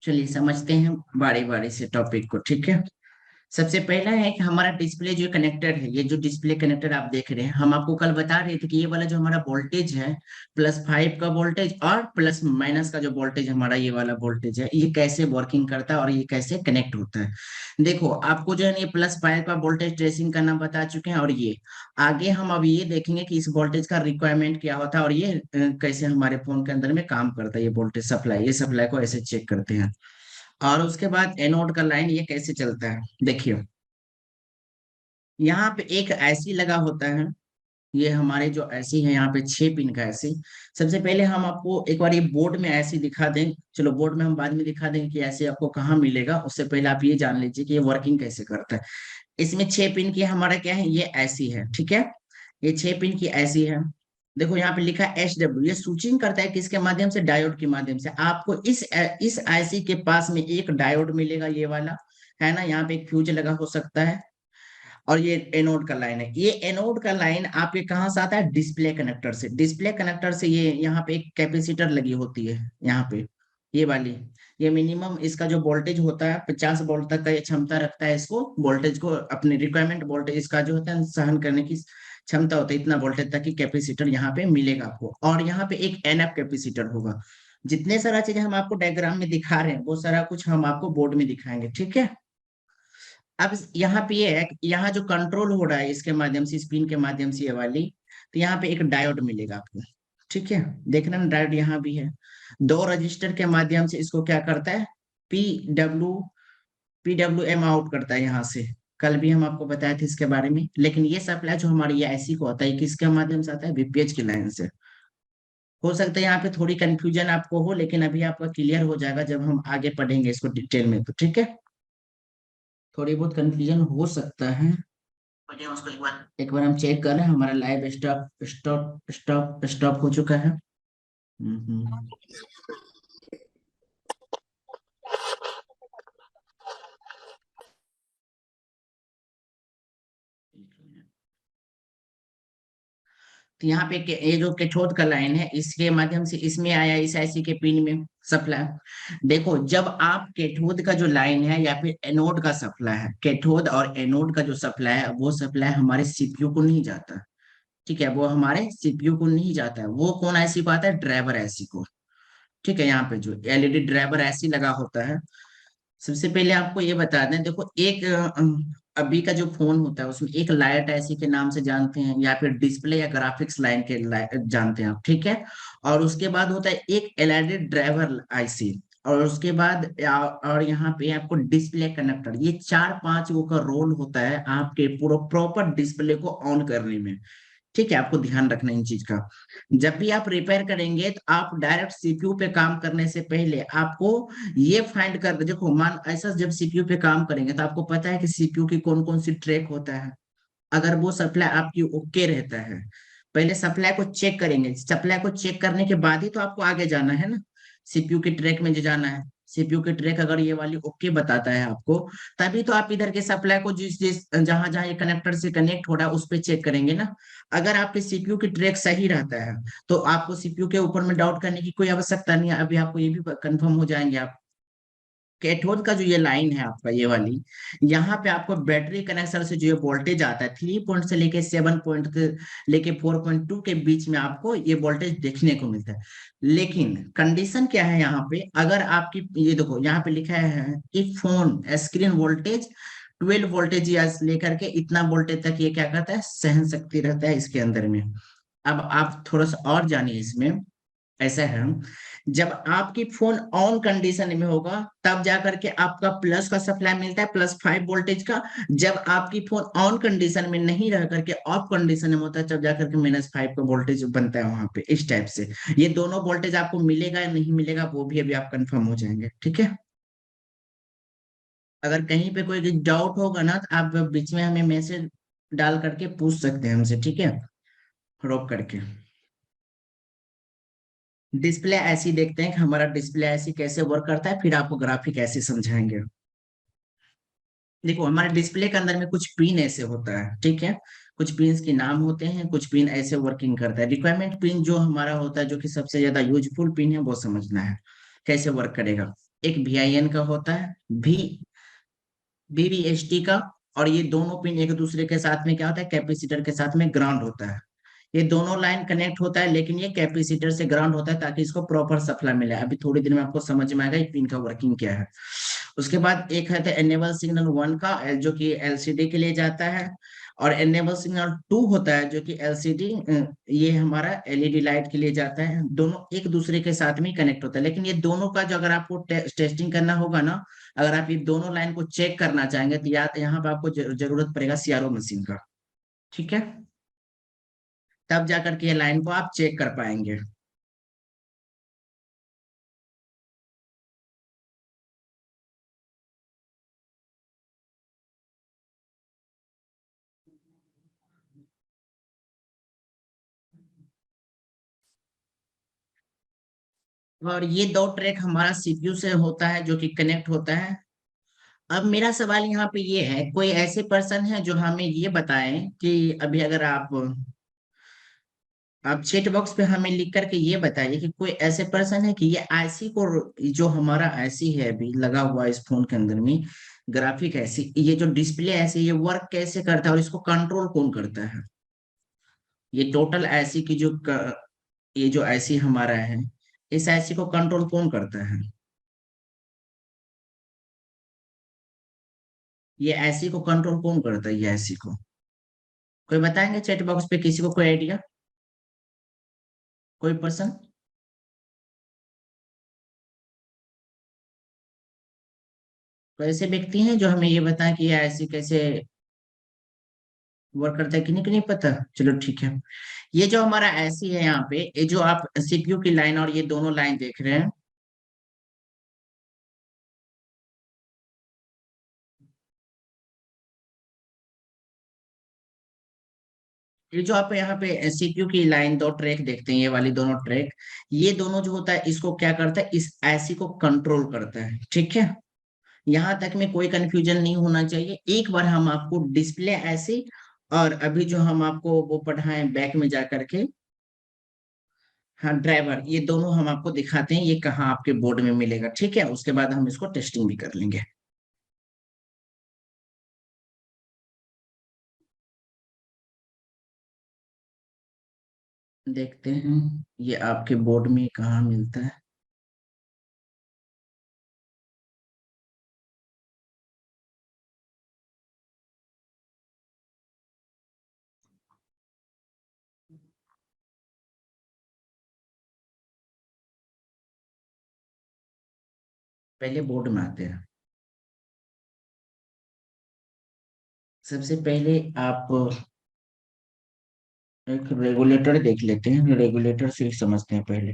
चलिए समझते हैं बारी बारी से टॉपिक को। ठीक है, सबसे पहला है कि हमारा डिस्प्ले जो कनेक्टर है, ये जो डिस्प्ले कनेक्टर आप देख रहे हैं, हम आपको कल बता रहे थे कि ये वाला जो हमारा वोल्टेज है, +5 का वोल्टेज और प्लस माइनस का जो वोल्टेज हमारा ये वाला वोल्टेज है, ये कैसे वर्किंग करता है और ये कैसे कनेक्ट होता है। देखो आपको जो है ना, ये +5 का वोल्टेज ट्रेसिंग करना बता चुके हैं, और ये आगे हम अब ये देखेंगे कि इस वोल्टेज का रिक्वायरमेंट क्या होता है और ये कैसे हमारे फोन के अंदर में काम करता है। ये वोल्टेज सप्लाई, ये सप्लाई को ऐसे चेक करते हैं। और उसके बाद एनोड का लाइन ये कैसे चलता है, देखिए यहाँ पे एक ऐसी लगा होता है। ये हमारे जो ऐसी है, यहाँ पे 6 पिन का ऐसी। सबसे पहले हम आपको एक बार ये बोर्ड में ऐसी दिखा दें, चलो बोर्ड में हम बाद में दिखा देंगे कि ऐसे आपको कहाँ मिलेगा, उससे पहले आप ये जान लीजिए कि ये वर्किंग कैसे करता है। इसमें 6 पिन की हमारा क्या है, ये ऐसी है। ठीक है, ये 6 पिन की ऐसी है। देखो यहाँ पे लिखा है SW, ये स्विचिंग करता है किसके माध्यम से, डायोड के माध्यम से। आपको इस IC के पास में एक डायोड मिलेगा, ये वाला है ना, यहाँ पे एक फ्यूज लगा हो सकता है। और ये एनोड का लाइन है। ये एनोड का लाइन आपके कहाँ से आता है, डिस्प्ले कनेक्टर से। डिस्प्ले कनेक्टर से ये यहाँ पे एक कैपेसिटर लगी होती है, यहाँ पे ये वाली। ये मिनिमम इसका जो वोल्टेज होता है 50 वोल्ट तक का ये क्षमता रखता है। इसको वोल्टेज को अपने रिक्वायरमेंट वोल्टेज इसका जो होता है सहन करने की क्षमता होता है, इतना वोल्टेज तक की कैपेसिटर यहाँ पे मिलेगा आपको। और यहाँ पे एक NF कैपेसिटर होगा। जितने सारा चीजें हम आपको डायग्राम में दिखा रहे हैं, वो सारा कुछ हम आपको बोर्ड में दिखाएंगे। ठीक है, अब यहाँ पे ये है, यहाँ जो कंट्रोल हो रहा है इसके माध्यम से, स्पिन के माध्यम से ये वाली, तो यहाँ पे एक डायोड मिलेगा आपको। ठीक है, देखना ना, डायोड यहाँ भी है। 2 रजिस्टर के माध्यम से इसको क्या करता है, PWM आउट करता है यहाँ से। कल भी हम आपको बताए थे इसके बारे में। लेकिन ये सप्लाई जो हमारी ये ऐसी को आता है, किसके माध्यम से आता है, VPH की लाइन से। हो सकता है यहाँ पे थोड़ी कंफ्यूजन आपको हो, लेकिन अभी आपका क्लियर हो जाएगा जब हम आगे पढ़ेंगे इसको डिटेल में। तो ठीक है, थोड़ी बहुत कंफ्यूजन हो सकता है। चलिए उसको एक बार हम चेक कर रहे हैं। हमारा live stop stop stop stop हो चुका है। हम्म। तो यहाँ पे ये जो कैथोड का लाइन है, इसके माध्यम से इसमें आया, इस IC के पिन में सप्लाई। देखो जब आप कैथोड का जो लाइन है या फिर एनोड का सप्लाई है, कैथोड और एनोड का जो सप्लाई है, वो सप्लाई हमारे CPU को नहीं जाता। ठीक है, वो हमारे CPU को नहीं जाता है। वो कौन IC को आता है, ड्राइवर IC को। ठीक है, यहाँ पे जो LED ड्राइवर IC लगा होता है। सबसे पहले आपको ये बता दें, देखो एक अभी का जो फोन होता है उसमें एक लाइट ऐसी के नाम से जानते हैं, या फिर डिस्प्ले या ग्राफिक्स लाइन के जानते हैं आप। ठीक है, और उसके बाद होता है एक LED ड्राइवर IC, और उसके बाद और यहाँ पे आपको डिस्प्ले कनेक्टर। ये 4-5 वो का रोल होता है आपके पूरा प्रॉपर डिस्प्ले को ऑन करने में। ठीक है, आपको ध्यान रखना इन चीज का। जब भी आप रिपेयर करेंगे तो आप डायरेक्ट CPU पे काम करने से पहले आपको ये फाइंड कर, देखो मान ऐसा, जब CPU पे काम करेंगे तो आपको पता है कि CPU की कौन कौन सी ट्रैक होता है। अगर वो सप्लाई आपकी ओके रहता है, पहले सप्लाई को चेक करेंगे। सप्लाई को चेक करने के बाद ही तो आपको आगे जाना है ना, CPU की ट्रैक में जो जाना है। CPU की ट्रैक अगर ये वाली ओके बताता है आपको, तभी तो आप इधर के सप्लाई को जिस जिस जहां जहां ये कनेक्टर से कनेक्ट हो रहा है उस पर चेक करेंगे ना। अगर आपके CPU की ट्रैक सही रहता है तो आपको CPU के ऊपर में डाउट करने की कोई आवश्यकता नहीं है। अभी आपको ये भी कंफर्म हो जाएंगे आप। कैथोड का जो ये लाइन है आपका, ये वाली, यहाँ पे आपको बैटरी कनेक्शन से जो ये वोल्टेज आता है, 3 पॉइंट से लेके 7 पॉइंट के लेके 4.2 के बीच में आपको ये वोल्टेज देखने को मिलता है। लेकिन कंडीशन क्या है यहाँ पे, अगर आपकी ये देखो यहाँ पे लिखा है कि फोन स्क्रीन वोल्टेज 12 वोल्टेज या लेकर के इतना वोल्टेज तक ये क्या करता है, सहन शक्ति रहता है इसके अंदर में। अब आप थोड़ा सा और जानिए इसमें। ऐसा है, जब आपकी फोन ऑन कंडीशन में होगा तब जाकर के आपका प्लस का सप्लाई मिलता है, +5 वोल्टेज का। जब आपकी फोन ऑन कंडीशन में नहीं रह करके ऑफ कंडीशन में होता है, तब जाकर के -5 का वोल्टेज बनता है वहां पे, इस टाइप से। ये दोनों वोल्टेज आपको मिलेगा या नहीं मिलेगा, वो भी अभी आप कंफर्म हो जाएंगे। ठीक है, अगर कहीं पे कोई डाउट होगा ना तो आप बीच में हमें मैसेज डाल करके पूछ सकते हैं हमसे। ठीक है, रोक करके। डिस्प्ले ऐसी देखते हैं कि हमारा डिस्प्ले ऐसी कैसे वर्क करता है, फिर आपको ग्राफिक ऐसे समझाएंगे। देखो हमारे डिस्प्ले के अंदर में कुछ पिन ऐसे होता है। ठीक है, कुछ पिन के नाम होते हैं, कुछ पिन ऐसे वर्किंग करता है। रिक्वायरमेंट पिन जो हमारा होता है, जो कि सबसे ज्यादा यूजफुल पिन है, वो समझना है। कैसे वर्क करेगा। एक VIN का होता है, भी VVST का, और ये दोनों पिन एक दूसरे के साथ में क्या होता है, कैपेसिटर के साथ में ग्राउंड होता है। ये दोनों लाइन कनेक्ट होता है, लेकिन ये कैपेसिटर से ग्राउंड होता है ताकि इसको प्रॉपर सप्लाई मिले। अभी थोड़ी देर में आपको समझ में आएगा ये पिन का वर्किंग क्या है। उसके बाद एक है एनेबल सिग्नल 1 का, जो कि LCD के लिए जाता है। और एनेबल सिग्नल 2 होता है जो कि LCD, ये हमारा LED लाइट के लिए जाता है। दोनों एक दूसरे के साथ में कनेक्ट होता है, लेकिन ये दोनों का जो अगर आपको टेस्टिंग करना होगा ना, अगर आप ये दोनों लाइन को चेक करना चाहेंगे तो यहाँ पे आपको जरूरत पड़ेगा CRO मशीन का। ठीक है, तब जाकर के ये लाइन को आप चेक कर पाएंगे। और ये दो ट्रैक हमारा CPU से होता है जो कि कनेक्ट होता है। अब मेरा सवाल यहाँ पे ये है, कोई ऐसे पर्सन है जो हमें ये बताएं कि अभी अगर आप चेट बॉक्स पे हमें लिख करके ये बताइए कि कोई ऐसे पर्सन है कि ये आईसी को, जो हमारा आईसी है अभी लगा हुआ है इस फोन के अंदर में, ग्राफिक ऐसी, ये जो डिस्प्ले ऐसे, ये वर्क कैसे करता है और इसको कंट्रोल कौन करता है। ये टोटल आईसी की ये जो आईसी हमारा है, इस आईसी को कंट्रोल कौन करता है। ये आईसी को कंट्रोल कौन करता है, ये आईसी को कोई बताएंगे चैट बॉक्स पे, किसी को कोई आइडिया, कोई पर्सन। तो ऐसे व्यक्ति हैं जो हमें ये बताएं कि ये आईसी कैसे वर्क करता है, कि नहीं पता। चलो ठीक है। ये जो हमारा आईसी है यहाँ पे, ये जो आप CPU की लाइन और ये दोनों लाइन देख रहे हैं, ये जो आप यहाँ पे CPU की लाइन, दो ट्रैक देखते हैं, ये वाली दोनों ट्रैक, ये दोनों जो होता है इसको क्या करता है, इस आईसी को कंट्रोल करता है। ठीक है, यहाँ तक में कोई कंफ्यूजन नहीं होना चाहिए। एक बार हम आपको डिस्प्ले ऐसी, और अभी जो हम आपको वो पढ़ाएं बैक में जा करके, हाँ ड्राइवर, ये दोनों हम आपको दिखाते हैं ये कहाँ आपके बोर्ड में मिलेगा। ठीक है, उसके बाद हम इसको टेस्टिंग भी कर लेंगे। देखते हैं ये आपके बोर्ड में कहाँ मिलता है। पहले बोर्ड में आते हैं। सबसे पहले आप एक रेगुलेटर देख लेते हैं, रेगुलेटर से ही समझते हैं पहले।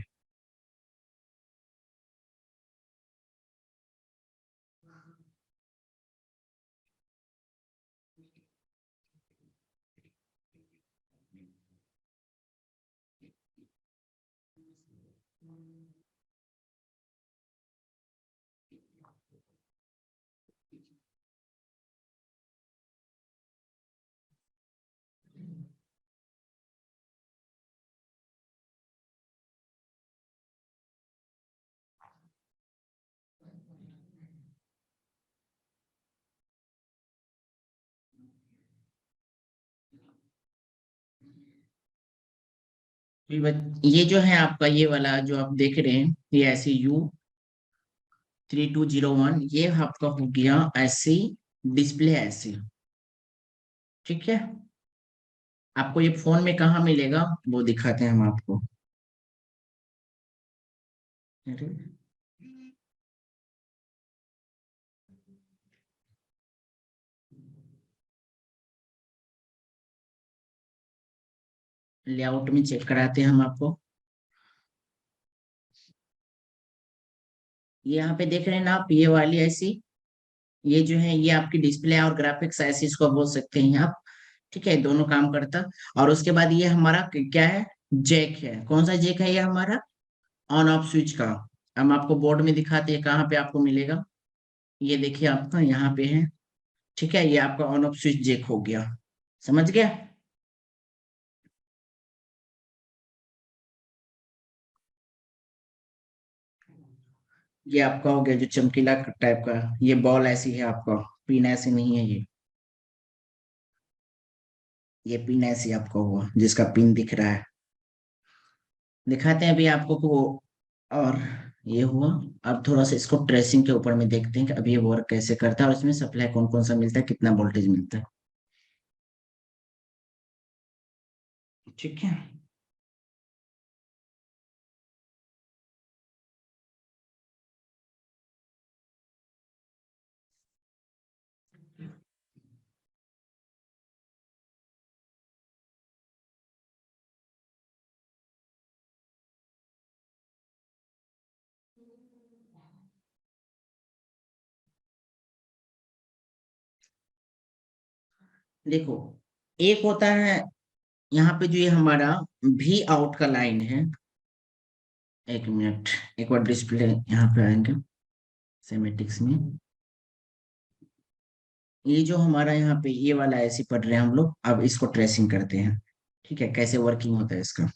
ये जो है आपका ये वाला जो आप देख रहे हैं, ये ऐसे U3201, ये आपका हो गया ऐसी डिस्प्ले ऐसी। ठीक है, आपको ये फोन में कहाँ मिलेगा वो दिखाते हैं हम आपको। अरे, लेआउट में चेक कराते हैं हम आपको। ये यहाँ पे देख रहे हैं ना आप, ये वाली ऐसी, ये जो है ये आपकी डिस्प्ले और ग्राफिक्स ऐसी इसको बोल सकते हैं आप। ठीक है, दोनों काम करता। और उसके बाद ये हमारा क्या है, जैक है। कौन सा जैक है ये हमारा, ऑन ऑफ स्विच का। हम आपको बोर्ड में दिखाते हैं कहाँ पे आपको मिलेगा। ये देखिए आपका यहाँ पे है। ठीक है, ये आपका ऑन ऑफ स्विच जैक हो गया। समझ गया। ये आपका हो गया जो चमकीला टाइप का, ये बॉल ऐसी है आपका, पिन ऐसी नहीं है ये पिन ऐसी आपका हुआ जिसका पिन दिख रहा है। दिखाते हैं अभी आपको को। और ये हुआ। अब थोड़ा सा इसको ट्रेसिंग के ऊपर में देखते हैं कि अभी ये वर्क कैसे करता है और इसमें सप्लाई कौन कौन सा मिलता है, कितना वोल्टेज मिलता है। ठीक है। देखो, एक होता है यहाँ पे जो ये हमारा भी आउट का लाइन है। एक मिनट, एक बार डिस्प्ले यहाँ पे आएंगे सेमेटिक्स में। ये जो हमारा यहाँ पे ये वाला ऐसे पढ़ रहे हैं हम लोग, अब इसको ट्रेसिंग करते हैं। ठीक है, कैसे वर्किंग होता है इसका।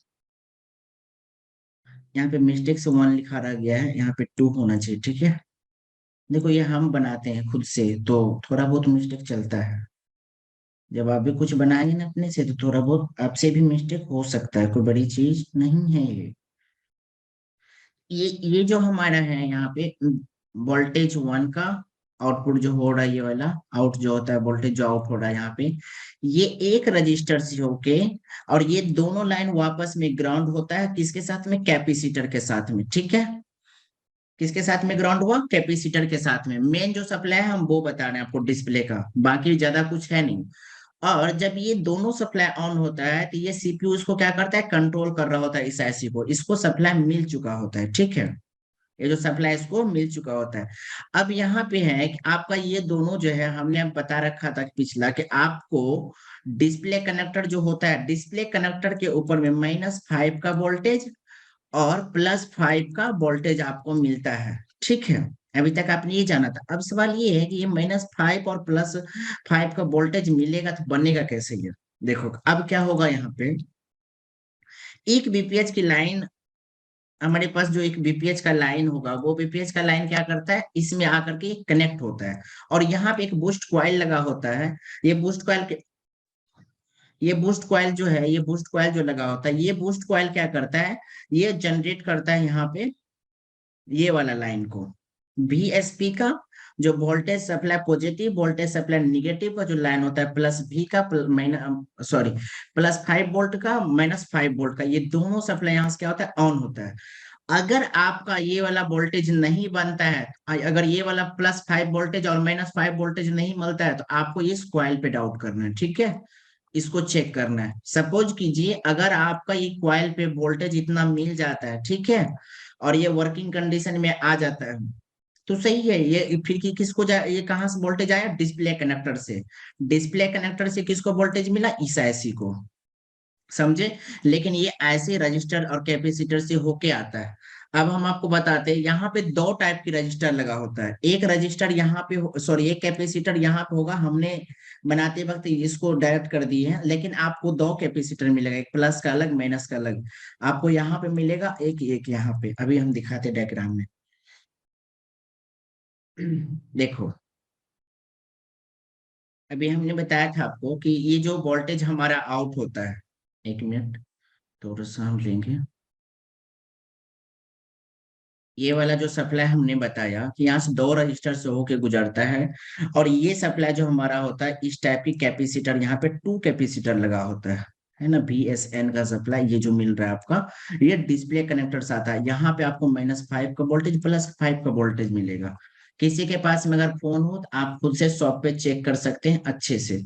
यहाँ पे मिस्टेक से 1 लिखा रह गया है, यहाँ पे 2 होना चाहिए। ठीक है। देखो ये हम बनाते हैं खुद से तो थोड़ा बहुत मिस्टेक चलता है। जब आप भी कुछ बनाएंगे ना अपने से तो थोड़ा बहुत आपसे भी मिस्टेक हो सकता है, कोई बड़ी चीज नहीं है ये। ये जो हमारा है यहाँ पे वोल्टेज 1 का आउटपुट जो हो रहा है, ये वाला आउट जो होता है, वोल्टेज जो आउट हो रहा है यहाँ पे, ये एक रजिस्टर से होके, और ये दोनों लाइन वापस में ग्राउंड होता है किसके साथ में, कैपेसिटर के साथ में। ठीक है। किसके साथ में ग्राउंड हुआ, कैपेसिटर के साथ में। मेन जो सप्लाई है हम वो बता रहे हैं आपको डिस्प्ले का, बाकी ज्यादा कुछ है नहीं। और जब ये दोनों सप्लाई ऑन होता है तो ये सीपीयू इसको क्या करता है, कंट्रोल कर रहा होता है इस आईसी को, इसको सप्लाई मिल चुका होता है। ठीक है। ये जो सप्लाई इसको मिल चुका होता है। अब यहाँ पे है कि आपका ये दोनों जो है, हमने अब बता रखा था पिछला कि आपको डिस्प्ले कनेक्टर जो होता है, डिस्प्ले कनेक्टर के ऊपर में -5 का वोल्टेज और +5 का वोल्टेज आपको मिलता है। ठीक है। अभी तक आपने ये जाना था। अब सवाल ये है कि ये -5 और +5 का वोल्टेज मिलेगा तो बनेगा कैसे ये। देखो अब क्या होगा यहाँ पे, एक बीपीएच की लाइन, हमारे पास जो एक बीपीएच का लाइन होगा, वो बीपीएच का लाइन क्या करता है, इसमें आकर के कनेक्ट होता है। और यहाँ पे एक बूस्ट कॉइल लगा होता है। ये बूस्ट कॉइल के, ये बूस्ट कॉइल जो है, ये बूस्ट कॉइल जो लगा होता है, ये बूस्ट कॉइल क्या करता है, ये जनरेट करता है यहाँ पे ये वाला लाइन को, VSP का, जो voltage supply positive, voltage supply negative का जो लाइन होता है, +V का सॉरी +5 वोल्ट का, -5 वोल्ट का, ये दोनों सप्लाई यहाँ से क्या होता है, ऑन होता है। अगर आपका ये वाला वोल्टेज नहीं बनता है, अगर ये वाला +5 वोल्टेज और -5 वोल्टेज नहीं मिलता है, तो आपको इस कॉइल पे डाउट करना है। ठीक है। इसको चेक करना है। सपोज कीजिए अगर आपका ये कॉइल पे वोल्टेज इतना मिल जाता है, ठीक है, और ये वर्किंग कंडीशन में आ जाता है, तो सही है। ये फिर की किसको जाए, ये कहाँ से वोल्टेज आया, डिस्प्ले कनेक्टर से। डिस्प्ले कनेक्टर से किसको वोल्टेज मिला, इस आईसी को। समझे। लेकिन ये ऐसे रजिस्टर और कैपेसिटर से होके आता है। अब हम आपको बताते हैं, यहाँ पे 2 टाइप की रजिस्टर लगा होता है। एक रजिस्टर यहाँ पे, सॉरी एक कैपेसिटर यहाँ पे होगा, हमने बनाते वक्त इसको डायरेक्ट कर दिए हैं, लेकिन आपको 2 कैपेसिटर मिलेगा, एक प्लस का अलग, माइनस का अलग। आपको यहाँ पे मिलेगा एक एक यहाँ पे, अभी हम दिखाते हैं डायग्राम में। देखो, अभी हमने बताया था आपको कि ये जो वोल्टेज हमारा आउट होता है, एक मिनट थोड़ा सा हम लेंगे। ये वाला जो सप्लाई हमने बताया कि यहाँ से 2 रजिस्टर से होके गुजरता है, और ये सप्लाई जो हमारा होता है, इस टाइप की कैपेसिटर, यहाँ पे 2 कैपेसिटर लगा होता है ना, VSN का सप्लाई, ये जो मिल रहा है आपका, ये डिस्प्ले कनेक्टर से आता है। यहाँ पे आपको -5 का वोल्टेज, +5 का वोल्टेज मिलेगा। किसी के पास में अगर फोन हो तो आप खुद से शॉप पे चेक कर सकते हैं अच्छे से।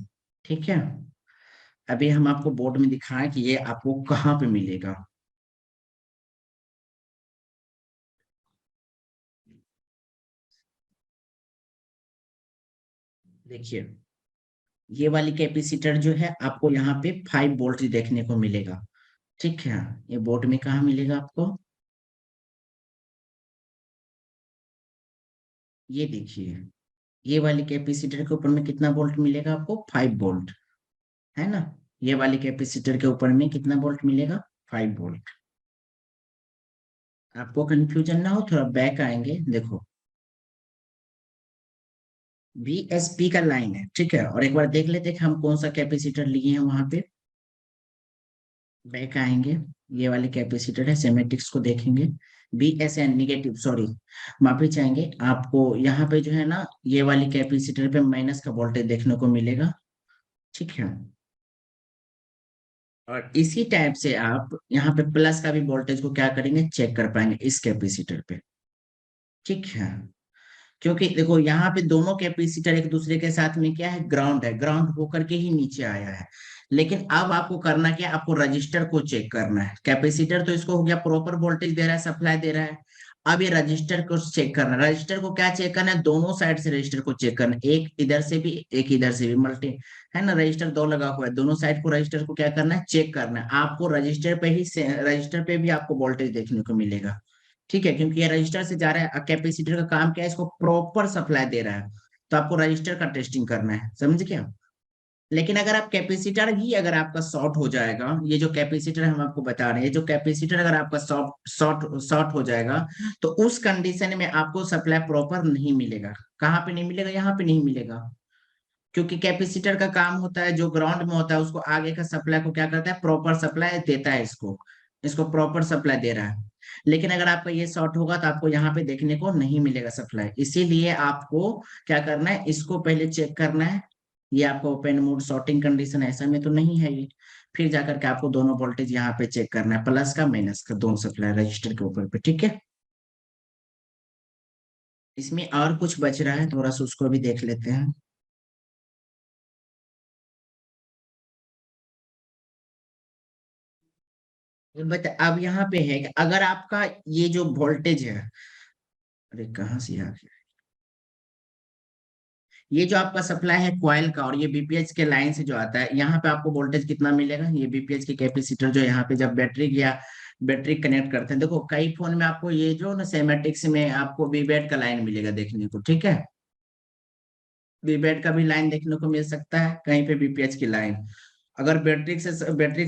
ठीक है। अभी हम आपको बोर्ड में दिखाएं कि ये आपको कहाँ पे मिलेगा। देखिए, ये वाली कैपेसिटर जो है आपको यहाँ पे 5 वोल्ट देखने को मिलेगा। ठीक है। ये बोर्ड में कहाँ मिलेगा आपको, ये देखिए, ये वाली कैपेसिटर के ऊपर में कितना वोल्ट मिलेगा आपको, 5 वोल्ट, है ना। ये वाली कैपेसिटर के ऊपर में कितना वोल्ट मिलेगा, 5 वोल्ट। आपको कंफ्यूजन ना हो, थोड़ा बैक आएंगे, देखो VSP का लाइन है, ठीक है, और एक बार देख लेते हैं कि हम कौन सा कैपेसिटर लिए हैं वहां पे। बैक आएंगे, ये वाली कैपेसिटर है, सेमेटिक्स को देखेंगे। BSN निगेटिव, सॉरी, माफी चाहेंगे, आपको यहाँ पे जो है ना, ये वाली कैपेसिटर पे माइनस का वोल्टेज देखने को मिलेगा, ठीक है। और इसी टाइप से आप यहाँ पे प्लस का भी वोल्टेज को क्या करेंगे, चेक कर पाएंगे इस कैपेसिटर पे, ठीक है। क्योंकि देखो यहाँ पे दोनों कैपेसिटर एक दूसरे के साथ में क्या है, ग्राउंड है, ग्राउंड होकर के ही नीचे आया है। लेकिन अब आपको करना क्या है, आपको रजिस्टर को चेक करना है। कैपेसिटर तो इसको हो गया प्रॉपर वोल्टेज दे रहा है, सप्लाई दे रहा है। अब ये रजिस्टर को चेक करना है। रजिस्टर को क्या चेक करना है, दोनों साइड से रजिस्टर को चेक करना है, एक इधर से भी एक इधर से भी, मल्टी है ना, रजिस्टर दो लगा हुआ है, दोनों साइड को रजिस्टर को क्या करना है, चेक करना है। आपको रजिस्टर पे ही, रजिस्टर पे भी आपको वोल्टेज देखने को मिलेगा, ठीक है, क्योंकि ये रजिस्टर से जा रहा है। कैपेसिटर का काम क्या है, इसको प्रॉपर सप्लाई दे रहा है, तो आपको रजिस्टर का टेस्टिंग करना है, समझ क्या। लेकिन अगर आप कैपेसिटर ही अगर आपका शॉर्ट हो जाएगा, ये जो कैपेसिटर हम आपको बता रहे हैं, जो कैपेसिटर अगर आपका शॉर्ट शॉर्ट शॉर्ट हो जाएगा, तो उस कंडीशन में आपको सप्लाई प्रॉपर नहीं मिलेगा। कहाँ पे नहीं मिलेगा, यहाँ पे नहीं मिलेगा। क्योंकि कैपेसिटर का काम होता है, जो ग्राउंड में होता है उसको आगे का सप्लाई को क्या करता है, प्रॉपर सप्लाई देता है, इसको इसको प्रॉपर सप्लाई दे रहा है। लेकिन अगर आपका ये शॉर्ट होगा तो आपको यहाँ पे देखने को नहीं मिलेगा सप्लाई, इसीलिए आपको क्या करना है, इसको पहले चेक करना है। ये आपका ओपन मोड शॉर्टिंग कंडीशन ऐसा में तो नहीं है ये। फिर जाकर के आपको दोनों वोल्टेज यहाँ पे चेक करना है, प्लस का माइनस का, दोनों सप्लाई रजिस्टर के ऊपर पे, ठीक है। इसमें और कुछ बच रहा है, थोड़ा सा उसको भी देख लेते हैं। बट अब यहाँ पे है कि अगर आपका ये जो वोल्टेज है, अरे कहाँ से आ गया, ये जो आपका सप्लाई है कॉइल का, और ये बीपीएच के लाइन से जो आता है, यहाँ पे आपको वोल्टेज कितना मिलेगा, ये बीपीएच की कैपेसिटर जो यहाँ पे जब बैटरी या बैटरी कनेक्ट करते हैं, देखो कई फोन में आपको ये जो ना सेमेटिक्स में आपको वीबैट का लाइन मिलेगा देखने को, ठीक है। वीबैट का भी लाइन देखने को मिल सकता है, कहीं पे बीपीएच की लाइन। अगर बैटरी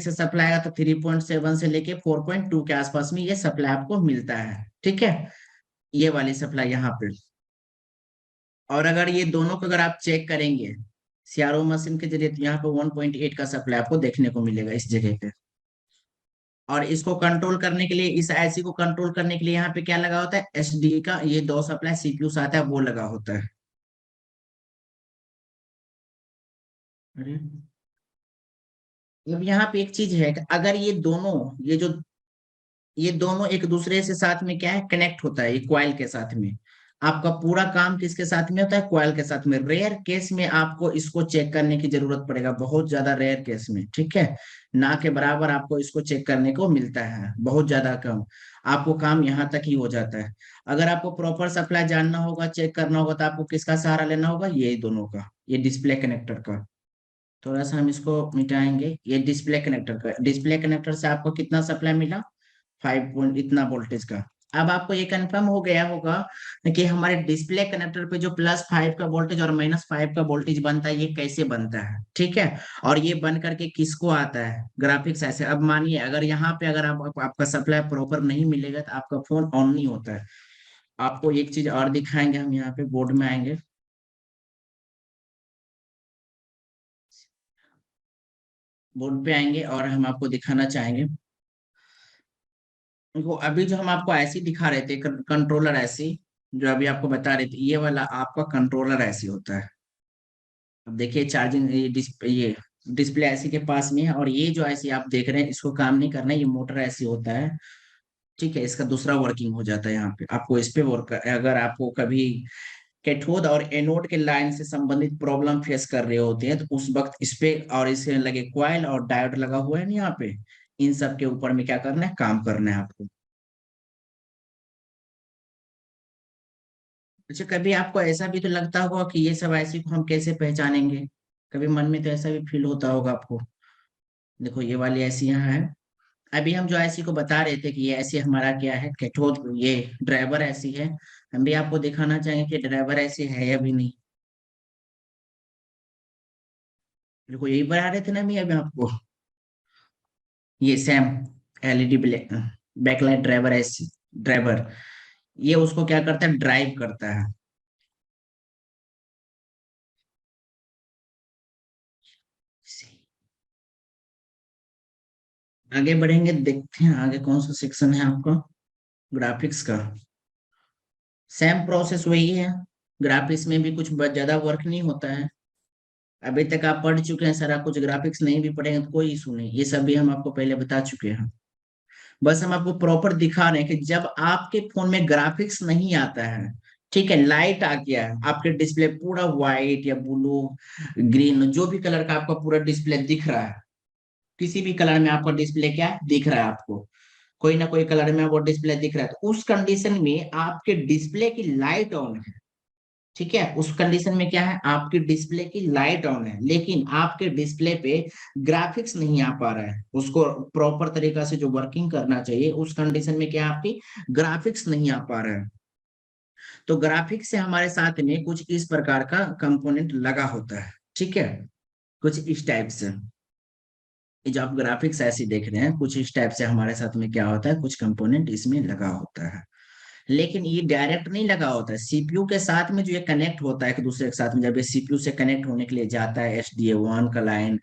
से सप्लाई आएगा तो 3.7 से लेके 4.2 के आसपास में ये सप्लाई आपको मिलता है, ठीक है। ये वाली सप्लाई यहाँ पे। और अगर ये दोनों को अगर आप चेक करेंगे सीआरओ मशीन के जरिए, तो यहाँ पे 1.8 का सप्लाई आपको देखने को मिलेगा इस जगह पे। और इसको कंट्रोल करने के लिए, इस आईसी को कंट्रोल करने के लिए यहाँ पे क्या लगा होता है, एसडी का ये दो सप्लाई सीपीयू से आता है, वो लगा होता है। अरे अब यहाँ पे एक चीज है कि अगर ये दोनों एक दूसरे से साथ में क्या है, कनेक्ट होता है, ये क्वाइल के साथ में। आपका पूरा काम किसके साथ में होता है, क्वाइल के साथ में। रेयर केस में आपको इसको चेक करने की जरूरत पड़ेगा, बहुत ज्यादा रेयर केस में, ठीक है। ना के बराबर आपको इसको चेक करने को मिलता है, बहुत ज्यादा कम। आपको काम यहाँ तक ही हो जाता है। अगर आपको प्रॉपर सप्लाई जानना होगा, चेक करना होगा, तो आपको किसका सहारा लेना होगा, ये दोनों का, ये डिस्प्ले कनेक्टर का। थोड़ा सा हम इसको मिटाएंगे, ये डिस्प्ले कनेक्टर का, डिस्प्ले कनेक्टर से आपको कितना सप्लाई मिला, 5 इतना वोल्टेज का। अब आपको ये कंफर्म हो गया होगा कि हमारे डिस्प्ले कनेक्टर पे जो +5 का वोल्टेज और -5 का वोल्टेज बनता है, ये कैसे बनता है, ठीक है। और ये बन करके किसको आता है, ग्राफिक्स ऐसे। अब मानिए अगर यहाँ पे अगर आपका सप्लाई प्रॉपर नहीं मिलेगा, तो आपका फोन ऑन नहीं होता है। आपको एक चीज और दिखाएंगे, हम यहाँ पे बोर्ड में आएंगे, बोर्ड पे आएंगे और हम आपको दिखाना चाहेंगे। देखो अभी जो हम आपको ऐसी दिखा रहे थे, कंट्रोलर ऐसी, जो अभी आपको बता रहे थे, ये वाला आपका कंट्रोलर ऐसी होता है। अब देखिए चार्जिंग, ये डिस्प्ले ऐसी के पास में है, और ये जो ऐसी आप देख रहे हैं, इसको काम नहीं करना है, ये मोटर ऐसी होता है, ठीक है। इसका दूसरा वर्किंग हो जाता है यहाँ पे, आपको इस पे वर्क, अगर आपको कभी कैथोड और एनोड के लाइन से संबंधित प्रॉब्लम फेस कर रहे होते हैं, तो उस वक्त इस पे और इसे लगे क्वाइल और डायोड लगा हुआ है ना यहाँ पे, इन सब के ऊपर में क्या करना है, काम करना है आपको। अच्छा, कभी आपको ऐसा भी तो लगता होगा कि ये सब ऐसी को हम कैसे पहचानेंगे, कभी मन में तो ऐसा भी फील होता होगा आपको। देखो ये वाली ऐसी यहाँ है। अभी हम जो ऐसी को बता रहे थे कि ये ऐसी हमारा क्या है, कैथोड, ये ड्राइवर ऐसी है। हम भी आपको दिखाना चाहेंगे कि ड्राइवर ऐसी है या भी नहीं। देखो यही बता रहे थे ना अभी अभी आपको, ये सैम एलईडी बैकलाइट ड्राइवर ऐसी। ड्राइवर, ये उसको क्या करता है, ड्राइव करता है। आगे बढ़ेंगे, देखते हैं आगे कौन सा सेक्शन है आपका, ग्राफिक्स का। सेम प्रोसेस वही है, ग्राफिक्स में भी कुछ ज्यादा वर्क नहीं होता है। अभी तक आप पढ़ चुके हैं सारा कुछ, ग्राफिक्स नहीं भी पढ़ेंगे तो कोई इशू नहीं, ये सब भी हम आपको पहले बता चुके हैं। बस हम आपको प्रॉपर दिखा रहे हैं कि जब आपके फोन में ग्राफिक्स नहीं आता है, ठीक है, लाइट आ गया है, आपके डिस्प्ले पूरा व्हाइट या ब्लू, ग्रीन, जो भी कलर का आपका पूरा डिस्प्ले दिख रहा है, किसी भी कलर में आपका डिस्प्ले क्या है, दिख रहा है आपको, कोई ना कोई कलर में वो डिस्प्ले दिख रहा है, तो उस कंडीशन में आपके डिस्प्ले की लाइट ऑन है। ठीक है, उस कंडीशन में क्या है, आपकी डिस्प्ले की लाइट ऑन है, लेकिन आपके डिस्प्ले पे ग्राफिक्स नहीं आ पा रहा है, उसको प्रॉपर तरीका से जो वर्किंग करना चाहिए, उस कंडीशन में क्या आपकी ग्राफिक्स नहीं आ पा रहा है। तो ग्राफिक्स से हमारे साथ में कुछ इस प्रकार का कंपोनेंट लगा होता है। ठीक है, कुछ इस टाइप से, ये जो आप ग्राफिक्स ऐसे देख रहे हैं, कुछ इस टाइप से हमारे साथ में क्या होता है, कुछ कंपोनेंट इसमें लगा होता है। लेकिन ये डायरेक्ट नहीं लगा होता है, सीपीयू के साथ में जो ये कनेक्ट होता है एक दूसरे के साथ में, जब ये सीपीयू से कनेक्ट होने के लिए जाता है, एचडीए 1 का लाइन,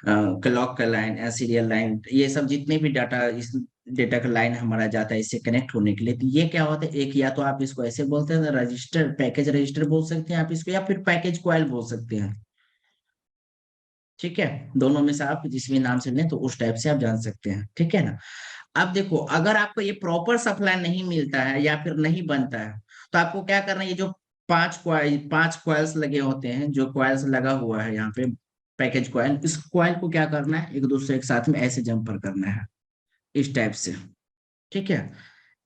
क्लॉक का लाइन, सीरियल लाइन, ये सब जितने भी डाटा, इस डेटा का लाइन हमारा जाता है इससे कनेक्ट होने के लिए, तो ये क्या होता है, एक या तो आप इसको ऐसे बोलते हैं रजिस्टर, पैकेज रजिस्टर बोल सकते हैं आप इसको, या फिर पैकेज कॉइल बोल सकते हैं। ठीक है, दोनों में से आप जिस भी नाम से लें तो उस टाइप से आप जान सकते हैं, ठीक है ना। अब देखो, अगर आपको ये प्रॉपर सप्लाई नहीं मिलता है या फिर नहीं बनता है, तो आपको क्या करना है, ये जो 5 कॉइल्स लगे होते हैं, जो कॉइल्स लगा हुआ है यहाँ पे, पैकेज कॉइल, इस कॉइल को क्या करना है, एक दूसरे के साथ में ऐसे जंपर करना है, इस टाइप से। ठीक है,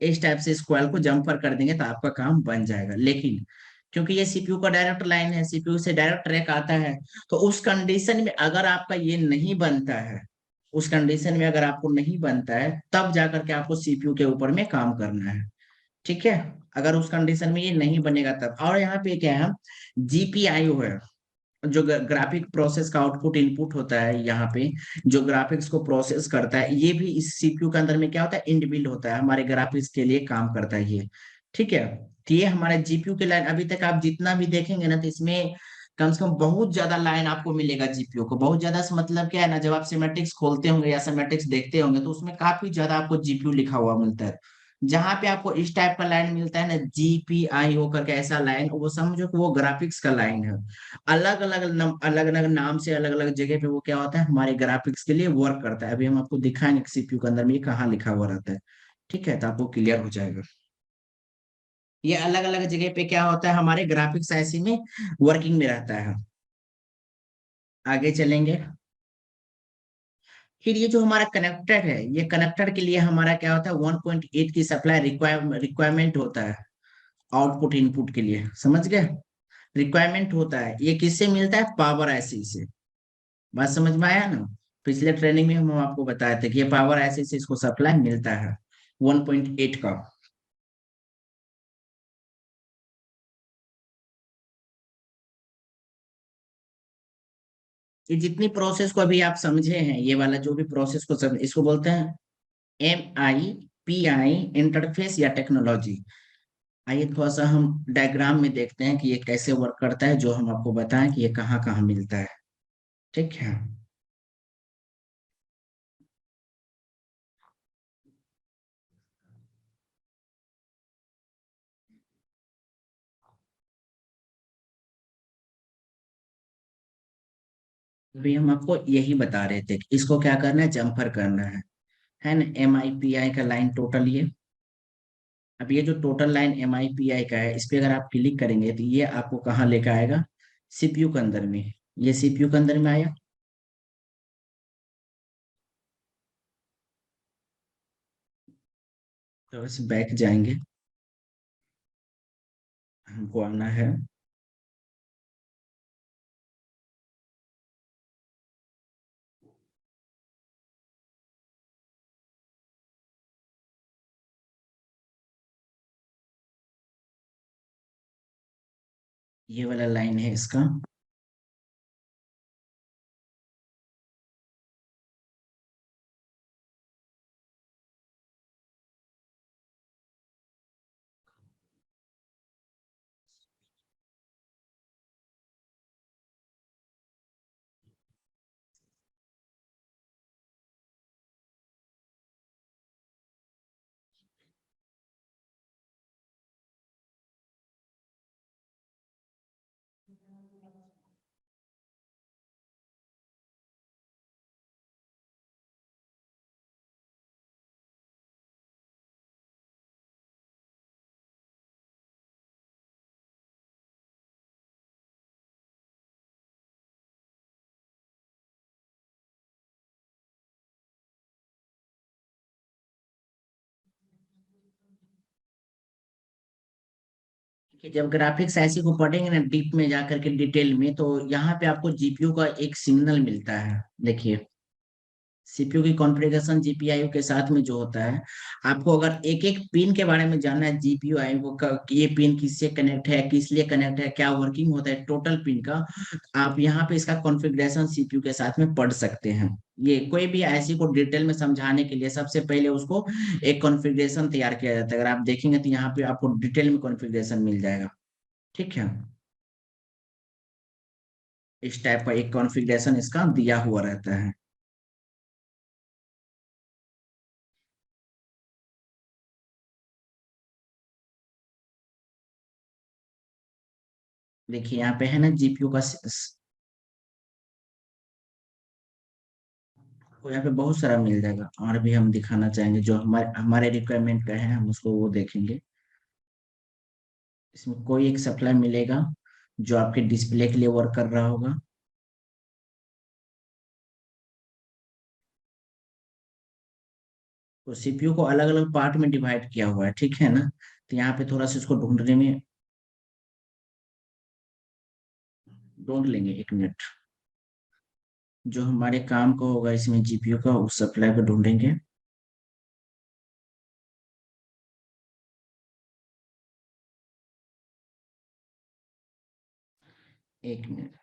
इस टाइप से इस कॉइल को जंपर कर देंगे तो आपका काम बन जाएगा। लेकिन क्योंकि ये सीपीयू का डायरेक्ट लाइन है, सीपीयू से डायरेक्ट ट्रैक आता है, तो उस कंडीशन में अगर आपका ये नहीं बनता है, उस कंडीशन में अगर आपको नहीं बनता है, तब जाकर के आपको सीपीयू के ऊपर में काम करना है। ठीक है, अगर उस कंडीशन में ये नहीं बनेगा तब। और यहाँ पे क्या है, जीपीआईओ है, जो ग्राफिक प्रोसेस का आउटपुट इनपुट होता है यहाँ पे, जो ग्राफिक्स को प्रोसेस करता है, ये भी इस सीपीयू के अंदर में क्या होता है, इनबिल्ट होता है, हमारे ग्राफिक्स के लिए काम करता है ये। ठीक है, तो ये हमारे जीपीयू के लाइन, अभी तक आप जितना भी देखेंगे ना, तो इसमें कम से कम बहुत ज्यादा लाइन आपको मिलेगा जीपीयू को, बहुत ज्यादा से मतलब क्या है ना, जब आप सिमेटिक्स खोलते होंगे या सिमेटिक्स देखते होंगे तो उसमें काफी ज्यादा आपको जीपीयू लिखा हुआ मिलता है। जहां पे आपको इस टाइप का लाइन मिलता है ना, जीपीआईओ करके ऐसा लाइन, वो समझो कि वो ग्राफिक्स का लाइन है। अलग अलग नाम से अलग अलग जगह पे वो क्या होता है, हमारे ग्राफिक्स के लिए वर्क करता है। अभी हम आपको दिखाएंगे सीपीयू के अंदर में ये कहाँ लिखा हुआ रहता है। ठीक है, तो आपको क्लियर हो जाएगा, ये अलग अलग जगह पे क्या होता है, हमारे ग्राफिक्स ऐसी में वर्किंग में रहता है। आगे चलेंगे, फिर ये जो हमारा कनेक्टर है, ये कनेक्टर के लिए हमारा क्या होता है, 1.8 की सप्लाई रिक्वायरमेंट होता है, आउटपुट इनपुट के लिए, समझ गए, रिक्वायरमेंट होता है। ये किससे मिलता है, पावर आईसी से। बात समझ में आया ना, पिछले ट्रेनिंग में हम आपको बताए थे कि ये पावर आईसी से इसको सप्लाई मिलता है 1.8 का। ये जितनी प्रोसेस को अभी आप समझे हैं, ये वाला जो भी प्रोसेस को समझ, इसको बोलते हैं MIPI इंटरफेस या टेक्नोलॉजी। आइए थोड़ा सा हम डायग्राम में देखते हैं कि ये कैसे वर्क करता है, जो हम आपको बताएं कि ये कहाँ कहाँ मिलता है। ठीक है, अभी हम आपको यही बता रहे थे कि इसको क्या करना है, जम्पर करना है ना। MIPI का लाइन टोटल ये, अब ये जो टोटल लाइन MIPI का है, इस पे अगर आप क्लिक करेंगे तो ये आपको कहाँ लेकर आएगा, सीपीयू के अंदर में। ये सीपीयू के अंदर में आया, तो बस बैक जाएंगे, हमको आना है, ये वाला लाइन है इसका। कि जब ग्राफिक्स ऐसी को पढ़ेंगे ना डीप में जा करके डिटेल में, तो यहाँ पे आपको जीपीयू का एक सिग्नल मिलता है। देखिए, सीपीयू की कॉन्फ़िगरेशन जीपीआईओ के साथ में जो होता है, आपको अगर एक एक पिन के बारे में जानना है, जीपीयू आईओ का कि ये पिन किससे कनेक्ट है, किस लिए कनेक्ट है, क्या वर्किंग होता है टोटल पिन का, आप यहाँ पे इसका कॉन्फ़िगरेशन सीपीयू के साथ में पढ़ सकते हैं। ये कोई भी ऐसी को डिटेल में समझाने के लिए सबसे पहले उसको एक कॉन्फ़िगरेशन तैयार किया जाता है। अगर आप देखेंगे तो यहाँ पे आपको डिटेल में कॉन्फ़िगरेशन मिल जाएगा। ठीक है, इस टाइप का एक कॉन्फ़िगरेशन इसका दिया हुआ रहता है। देखिए यहाँ पे है ना जीपीयू का आपको यहाँ पे बहुत सारा मिल जाएगा, और भी हम दिखाना चाहेंगे जो हमारे हमारे रिक्वायरमेंट का है, हम उसको वो देखेंगे। इसमें कोई एक सप्लाई मिलेगा जो आपके डिस्प्ले के लिए वर्क कर रहा होगा। तो सीपीयू को अलग अलग पार्ट में डिवाइड किया हुआ है, ठीक है ना। तो यहाँ पे थोड़ा सा इसको ढूंढने में ढूंढ लेंगे, 1 मिनट। जो हमारे काम को होगा इसमें जीपीयू का, उस सप्लाई को ढूंढेंगे। 1 मिनट।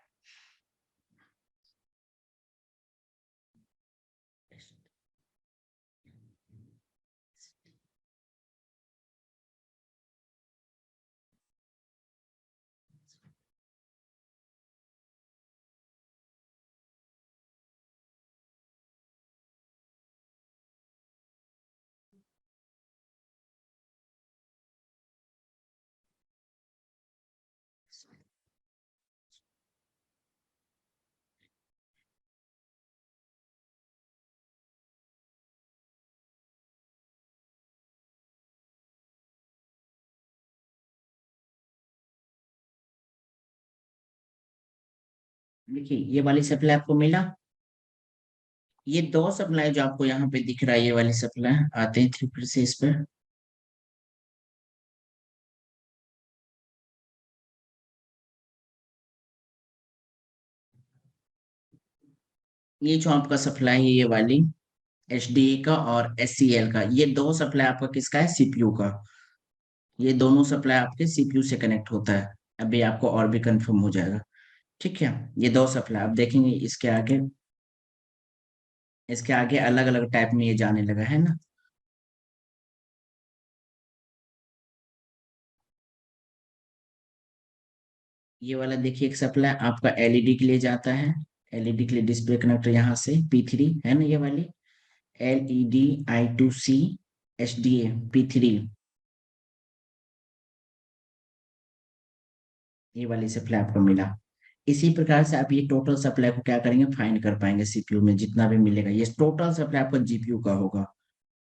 देखिए ये वाली सप्लाई आपको मिला। ये दो सप्लाई जो आपको यहाँ पे दिख रहा है, ये वाली सप्लाई आते हैं फिर से इस पर। ये जो आपका सप्लाई है, ये वाली एच डी का और एस सी एल का, ये दो सप्लाई आपका किसका है, सीपीयू का। ये दोनों सप्लाई आपके सीपीयू से कनेक्ट होता है। अभी आपको और भी कंफर्म हो जाएगा। ठीक है, ये दो सप्लाई आप देखेंगे, इसके आगे अलग अलग टाइप में ये जाने लगा है ना। ये वाला देखिए, एक सप्लाई आपका एलईडी के लिए जाता है। एलईडी के लिए डिस्प्ले कनेक्टर यहाँ से P3 है ना, ये वाली LED I2C HDA P3, ये वाली सप्लाई आपको मिला। इसी प्रकार से आप ये टोटल सप्लाई को क्या करेंगे, फाइंड कर पाएंगे सीपीयू में जितना भी मिलेगा, ये टोटल सप्लाई आपका जीपीयू का होगा।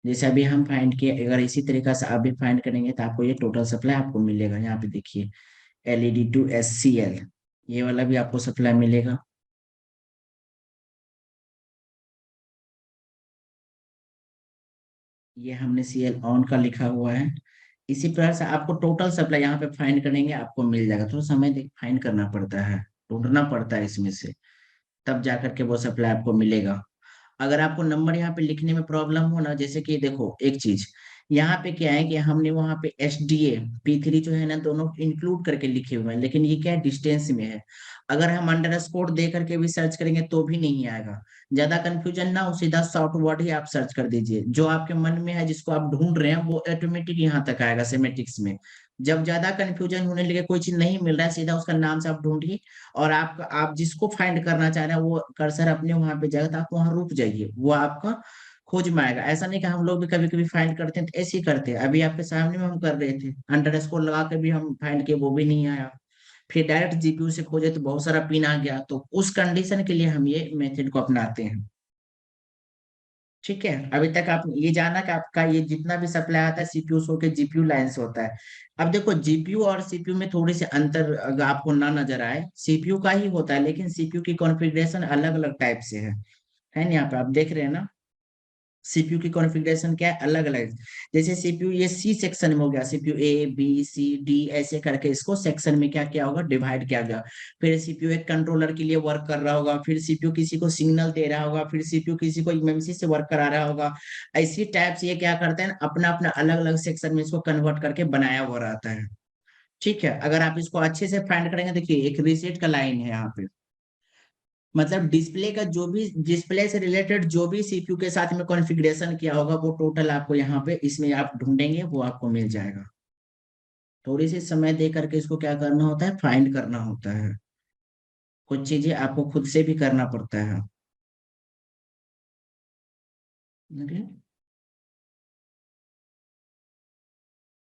जैसे अभी हम फाइंड किए, अगर इसी तरीका से आप भी फाइंड करेंगे तो आपको ये टोटल सप्लाई आपको मिलेगा। यहाँ पे देखिए LED to SCL, ये वाला भी आपको सप्लाई मिलेगा। ये हमने CL ऑन का लिखा हुआ है। इसी प्रकार से आपको टोटल सप्लाई यहाँ पे फाइंड करेंगे, आपको मिल जाएगा। थोड़ा समय देख फाइंड करना पड़ता है, ढूंढना पड़ता है इसमें से, तब जा करके वो सप्लाई आपको मिलेगा। अगर आपको नंबर यहाँ पे लिखने में प्रॉब्लम हो ना, जैसे कि देखो एक चीज, यहाँ पे क्या है कि हमने वहाँ पे HDA P3 जो है ना, दोनों इंक्लूड करके लिखे हुए हैं, लेकिन ये क्या है, डिस्टेंस में है। अगर हम अंडर स्कोर दे करके भी सर्च करेंगे तो भी नहीं आएगा। ज्यादा कंफ्यूजन ना हो, सीधा शॉर्ट वर्ड ही आप सर्च कर दीजिए, जो आपके मन में है जिसको आप ढूंढ रहे हैं वो ऑटोमेटिक यहाँ तक आएगा सेमेटिक्स में। जब ज्यादा कंफ्यूजन होने लगे, कोई चीज नहीं मिल रहा है, सीधा उसका नाम से आप ढूंढिए, और आप जिसको फाइंड करना चाह रहे हैं वो कर्सर अपने वहां पे जाएगा, तो आप वहां रुक जाइए, वो आपका खोज में आएगा। ऐसा नहीं कि हम लोग भी कभी कभी फाइंड करते हैं तो ऐसे ही करते हैं, अभी आपके सामने में हम कर रहे थे, अंडर स्कोर लगा के भी हम फाइंड किए, वो भी नहीं आया। फिर डायरेक्ट जीपीयू से खोजे तो बहुत सारा पिन आ गया, तो उस कंडीशन के लिए हम ये मेथड को अपनाते हैं। ठीक है, अभी तक आप ये जाना कि आपका ये जितना भी सप्लाई आता है सीपीयू से होकर जीपीयू लाइन से होता है। अब देखो जीपीयू और सीपीयू में थोड़ी सी अंतर अगर आपको ना नजर आए, सीपीयू का ही होता है, लेकिन सीपीयू की कॉन्फ़िगरेशन अलग अलग टाइप से है ना, यहाँ पे आप देख रहे हैं ना। सीपीयू की कॉन्फ़िगरेशन क्या है, अलग अलग। जैसे सीपीयू ये सी सेक्शन में हो गया, CPU A B C D ऐसे करके इसको सेक्शन में क्या क्या होगा, डिवाइड किया गया। फिर सीपीयू एक कंट्रोलर के लिए वर्क कर रहा होगा, फिर सीपीयू किसी को सिग्नल दे रहा होगा, फिर सीपीयू किसी को एमएमसी से वर्क करा रहा होगा। इसी टाइप से ये क्या करते हैं, अपना अपना अलग अलग सेक्शन में इसको कन्वर्ट करके बनाया हुआ रहता है। ठीक है, अगर आप इसको अच्छे से फाइंड करेंगे, देखिए एक रीसेट का लाइन है यहाँ पे, मतलब डिस्प्ले का जो भी, डिस्प्ले से रिलेटेड जो भी सीपीयू के साथ में कॉन्फ़िगरेशन किया होगा वो टोटल आपको यहाँ पे इसमें आप ढूंढेंगे वो आपको मिल जाएगा। थोड़ी सी समय दे करके इसको क्या करना होता है, फाइंड करना होता है। कुछ चीजें आपको खुद से भी करना पड़ता है। ओके,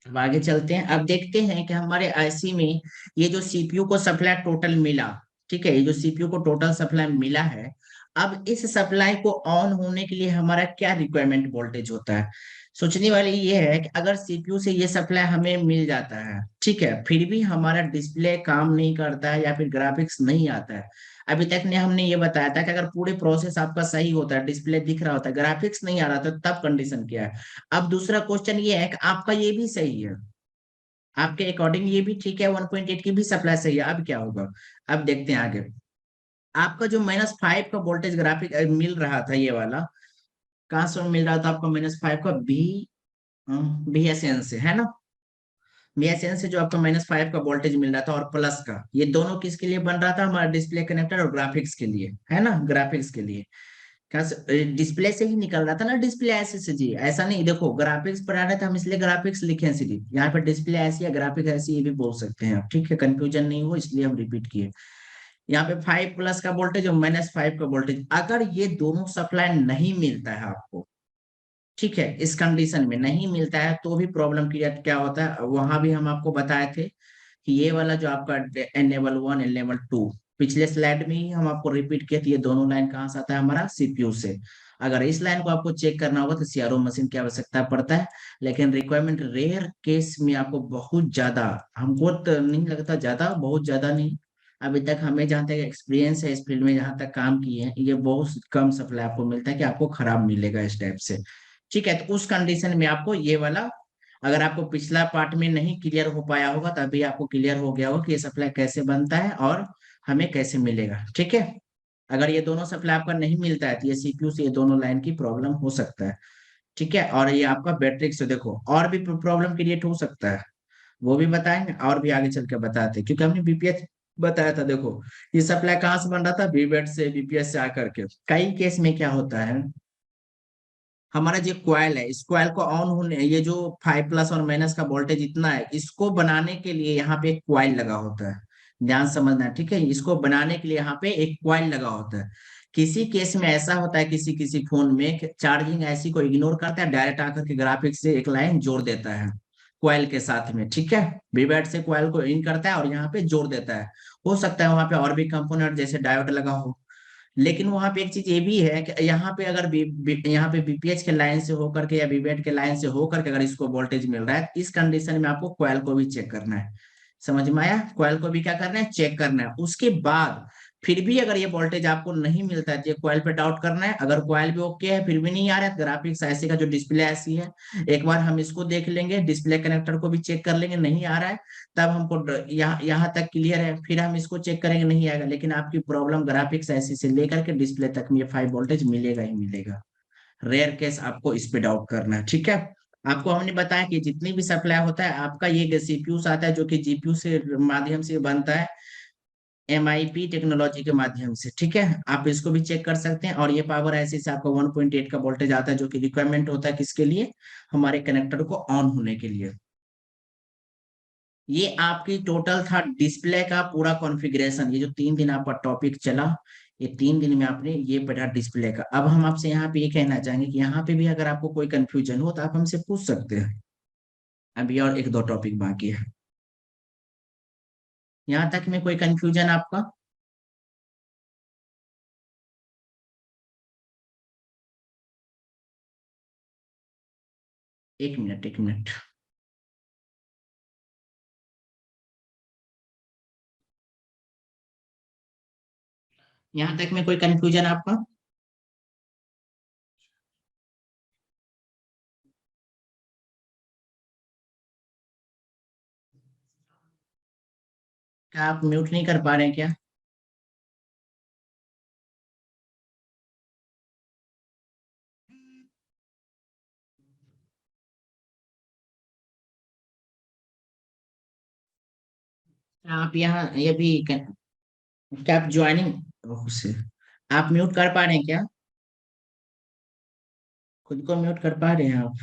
अब आगे चलते हैं। अब देखते हैं कि हमारे आईसी में ये जो सीपीयू को सप्लाई टोटल मिला, ठीक है, ये जो सीपीयू को टोटल सप्लाई मिला है, अब इस सप्लाई को ऑन होने के लिए हमारा क्या रिक्वायरमेंट वोल्टेज होता है। सोचने वाली ये है कि अगर सीपीयू से ये सप्लाई हमें मिल जाता है, ठीक है, फिर भी हमारा डिस्प्ले काम नहीं करता है या फिर ग्राफिक्स नहीं आता है। अभी तक ने हमने ये बताया था कि अगर पूरे प्रोसेस आपका सही होता है, डिस्प्ले दिख रहा होता है, ग्राफिक्स नहीं आ रहा था, तब कंडीशन क्या है। अब दूसरा क्वेश्चन ये है कि आपका ये भी सही है, आपके अकॉर्डिंग ये भी ठीक है, 1.8 की भी सप्लाई सही है, अब क्या होगा। अब देखते हैं आगे। आपका जो -5 का वोल्टेज ग्राफिक मिल रहा था, ये वाला कहाँ से मिल रहा था आपको, -5 का बी बीएसएन से, है ना। बीएसएन से जो आपका -5 का वोल्टेज मिल रहा था और प्लस का, ये दोनों किसके लिए बन रहा था, हमारा डिस्प्ले कनेक्टर और ग्राफिक्स के लिए, है ना, ग्राफिक्स के लिए। क्या डिस्प्ले से ही निकल रहा था ना, डिस्प्ले ऐसे से जी, ऐसा नहीं, देखो ग्राफिक्स पर आ रहा था, हम इसलिए ग्राफिक्स लिखे हैं सिर्फ, यहाँ पे डिस्प्ले ऐसी या ग्राफिक्स ऐसी ये भी बोल सकते हैं आप, ठीक है, कंफ्यूजन नहीं हो इसलिए हम रिपीट किए। यहाँ पे 5 प्लस का वोल्टेज और -5 का वोल्टेज, अगर ये दोनों सप्लाई नहीं मिलता है आपको, ठीक है, इस कंडीशन में नहीं मिलता है तो भी प्रॉब्लम क्रिएट क्या होता है, वहां भी हम आपको बताए थे कि ये वाला जो आपका Enable 1 Enable 2, पिछले स्लाइड में ही हम आपको रिपीट किए थे, ये दोनों लाइन कहाँ से आता है, हमारा सीपीयू से। अगर इस लाइन को आपको चेक करना होगा तो सीआरओ मशीन की आवश्यकता पड़ता है, लेकिन रिक्वायरमेंट रेयर केस में आपको बहुत ज्यादा, हमको तो नहीं लगता ज्यादा, बहुत ज्यादा नहीं, अभी तक हमें जहाँ तक एक्सपीरियंस है इस फील्ड में, जहाँ तक काम किए हैं, ये बहुत कम सप्लाई आपको मिलता है कि आपको खराब मिलेगा इस टाइप से। ठीक है, तो उस कंडीशन में आपको ये वाला, अगर आपको पिछला पार्ट में नहीं क्लियर हो पाया होगा तो अभी आपको क्लियर हो गया होगा कि ये सप्लाई कैसे बनता है और हमें कैसे मिलेगा, ठीक है। अगर ये दोनों सप्लाई आपका नहीं मिलता है तो ये सीपीयू से ये दोनों लाइन की प्रॉब्लम हो सकता है, ठीक है। और ये आपका बैटरी से देखो और भी प्रॉब्लम क्रिएट हो सकता है, वो भी बताएंगे और भी आगे चल के बताते हैं, क्योंकि हमने बीपीएस बताया था, देखो ये सप्लाई कहाँ से बन रहा था, बीबेट से, बीपीएस से आकर के। कई केस में क्या होता है, हमारा जो क्वाइल है, इस क्वाइल को ऑन होने, ये जो 5 प्लस और माइनस का वोल्टेज इतना है, इसको बनाने के लिए यहाँ पे एक क्वाइल लगा होता है, ध्यान समझना है, ठीक है, इसको बनाने के लिए यहाँ पे एक क्वाइल लगा होता है। किसी केस में ऐसा होता है, किसी किसी फोन में चार्जिंग ऐसी को इग्नोर करता है, डायरेक्ट आकर के ग्राफिक्स से एक लाइन जोड़ देता है क्वाइल के साथ में, ठीक है, वीवैट से क्वाइल को इन करता है और यहाँ पे जोड़ देता है। हो सकता है वहां पे और भी कंपोनेंट जैसे डायोड लगा हो, लेकिन वहां पे एक चीज ये भी है कि यहाँ पे अगर यहाँ पे बीपीएच के लाइन से होकर के या बीबेट के लाइन से होकर के अगर इसको वोल्टेज मिल रहा है, इस कंडीशन में आपको कॉइल को भी चेक करना है। समझ में आया, कॉइल को भी क्या करना है, चेक करना है। उसके बाद फिर भी अगर ये वोल्टेज आपको नहीं मिलता है तो ये कॉइल पे डाउट करना है, अगर कॉइल भी ओके है फिर भी नहीं आ रहा है, ग्राफिक्स ऐसे का जो डिस्प्ले ऐसी है, एक बार हम इसको देख लेंगे, डिस्प्ले कनेक्टर को भी चेक कर लेंगे, नहीं आ रहा है, तब हमको यहाँ तक क्लियर है, फिर हम इसको चेक करेंगे नहीं आएगा, लेकिन आपकी प्रॉब्लम ग्राफिक्स ऐसी से लेकर के डिस्प्ले तक में ये 5 वोल्टेज मिलेगा ही मिलेगा। रेयर केस आपको इस पे डाउट करना है, ठीक है। आपको हमने बताया कि जितनी भी सप्लाई होता है आपका ये सीपीयू से आता है, जो कि जीपीयू से माध्यम से बनता है, एमआईपी टेक्नोलॉजी के माध्यम से, ठीक है। आप इसको भी चेक कर सकते हैं, और ये पावर ऐसे से आपका 1.8 का वोल्टेज आता है, जो कि रिक्वायरमेंट होता है किसके लिए, हमारे कनेक्टर को ऑन होने के लिए। ये आपकी टोटल था डिस्प्ले का पूरा कॉन्फ़िगरेशन, ये जो 3 दिन आपका टॉपिक चला, ये 3 दिन में आपने ये पढ़ा डिस्प्ले का। अब हम आपसे यहाँ पे ये कहना चाहेंगे कि यहाँ पे भी अगर आपको कोई कंफ्यूजन हो तो आप हमसे पूछ सकते हैं, अभी और एक दो टॉपिक बाकी है। यहाँ तक में कोई कंफ्यूजन आपका। 1 मिनट, 1 मिनट। यहाँ तक में कोई कंफ्यूजन आपका। क्या आप म्यूट नहीं कर पा रहे हैं क्या? आप यहाँ ये भी क्या आप ज्वाइनिंग से आप म्यूट कर पा रहे हैं क्या? खुद को म्यूट कर पा रहे हैं आप?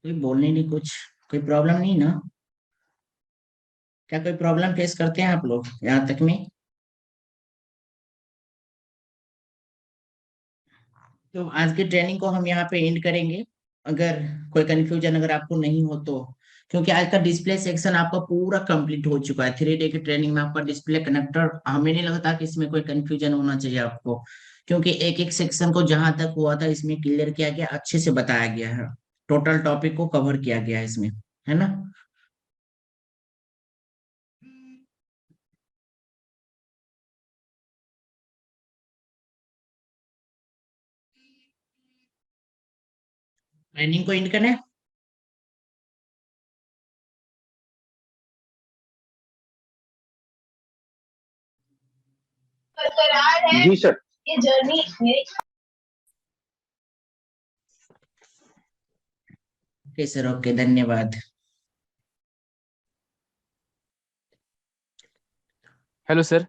कोई बोलने नहीं कुछ? कोई प्रॉब्लम नहीं ना? क्या कोई प्रॉब्लम फेस करते हैं आप लोग यहाँ तक में? तो आज की ट्रेनिंग को हम यहाँ पे एंड करेंगे। अगर कोई कंफ्यूजन अगर आपको नहीं हो तो, क्योंकि आज का डिस्प्ले सेक्शन आपका पूरा कंप्लीट हो चुका है। 3 डे की ट्रेनिंग में आपका डिस्प्ले कनेक्टर, हमें नहीं लगता कि इसमें कोई कंफ्यूजन होना चाहिए आपको, क्योंकि एक एक सेक्शन को जहां तक हुआ था इसमें क्लियर किया गया, अच्छे से बताया गया है। टोटल टॉपिक को कवर किया गया है इसमें, है ना? ट्रेनिंग को एंड करें? बरकरार है जी सर। ये जर्नी मेरी। ओके सर, ओके, धन्यवाद। Hello sir.